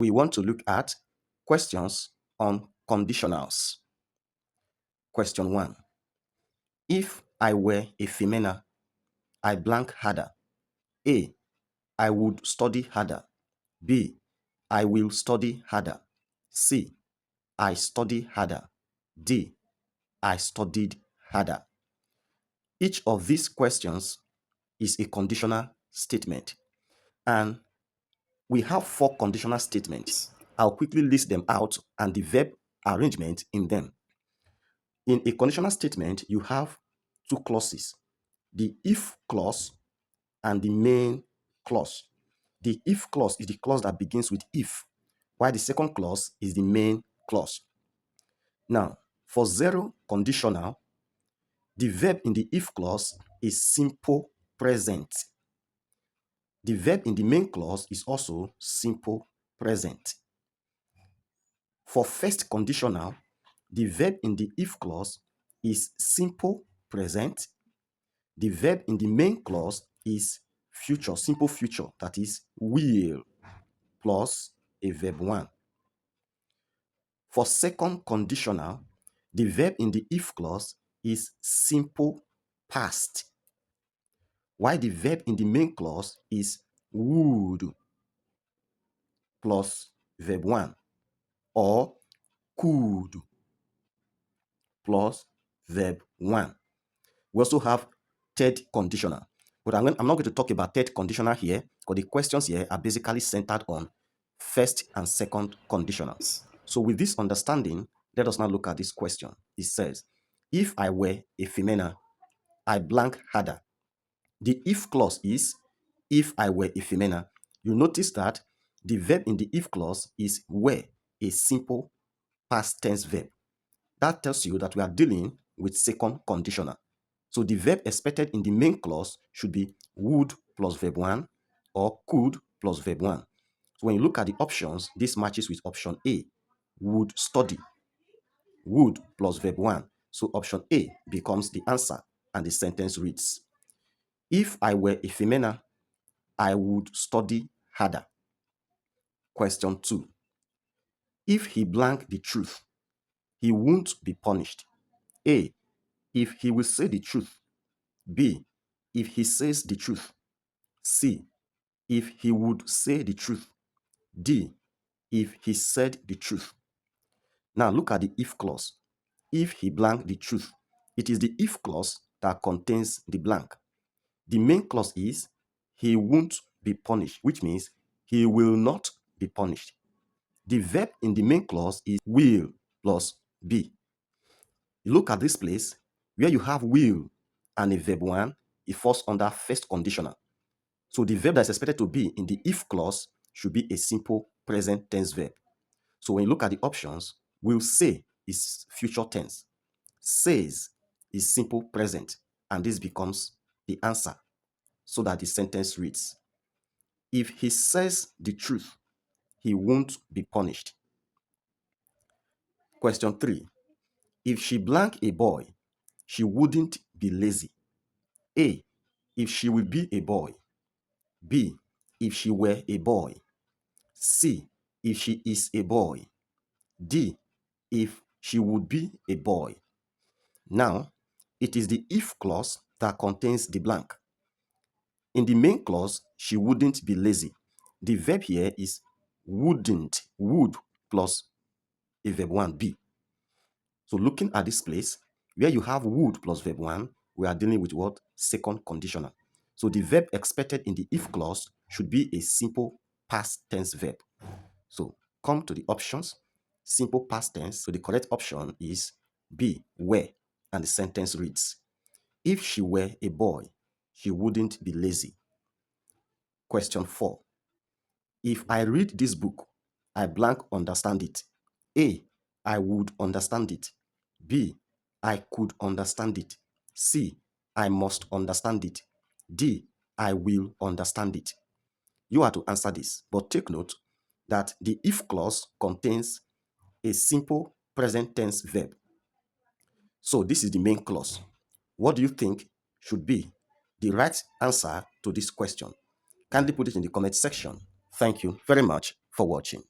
we want to look at questions on conditionals. Question 1. If I were a female, I blank harder. A. I would study harder. B. I will study harder. C. I study harder. D. I studied harder. Each of these questions is a conditional statement. And we have 4 conditional statements. I'll quickly list them out and the verb arrangement in them. In a conditional statement, you have 2 clauses, the if clause and the main clause. The if clause is the clause that begins with if, while the second clause is the main clause. Now, for 0 conditional, the verb in the if clause is simple present. The verb in the main clause is also simple present. For first conditional, the verb in the if clause is simple present. The verb in the main clause is future, simple future, that is will, plus a verb 1. For second conditional, the verb in the if clause is simple past, while the verb in the main clause is would, plus verb 1, or could, plus verb 1. We also have third conditional, but I'm not going to talk about third conditional here, because the questions here are basically centered on first and second conditionals. So with this understanding, let us now look at this question. It says, if I were a female, I blank harder. The if clause is, if I were a female. You notice that the verb in the if clause is were, a simple past tense verb. That tells you that we are dealing with second conditional. So the verb expected in the main clause should be would plus verb 1 or could plus verb 1. So when you look at the options, this matches with option A, would study, would plus verb 1. So option A becomes the answer and the sentence reads, if I were a female, I would study harder. Question 2. If he blank the truth, he won't be punished. A. If he will say the truth. B. If he says the truth. C. If he would say the truth. D. If he said the truth. Now look at the if clause. If he blank the truth, it is the if clause that contains the blank. The main clause is he won't be punished, which means he will not be punished. The verb in the main clause is will plus be. You look at this place where you have will and a verb 1, it falls under first conditional. So the verb that's expected to be in the if clause should be a simple present tense verb. So when you look at the options, will say is future tense, says is simple present, and this becomes the answer so that the sentence reads, if he says the truth, he won't be punished. Question 3. If she blank a boy, she wouldn't be lazy. A. If she will be a boy. B. If she were a boy. C. If she is a boy. D. If she would be a boy. Now, it is the if clause that contains the blank. In the main clause, she wouldn't be lazy. The verb here is wouldn't, would plus a verb 1 be. So looking at this place, where you have would plus verb 1, we are dealing with what? Second conditional. So the verb expected in the if clause should be a simple past tense verb. So come to the options, simple past tense. So the correct option is B, were, and the sentence reads, if she were a boy, she wouldn't be lazy. Question 4. If I read this book, I blank understand it. A, I would understand it. B, I could understand it. C, I must understand it. D, I will understand it. You are to answer this, but take note that the if clause contains a simple present tense verb. So this is the main clause. What do you think should be the right answer to this question? Kindly put it in the comment section. Thank you very much for watching.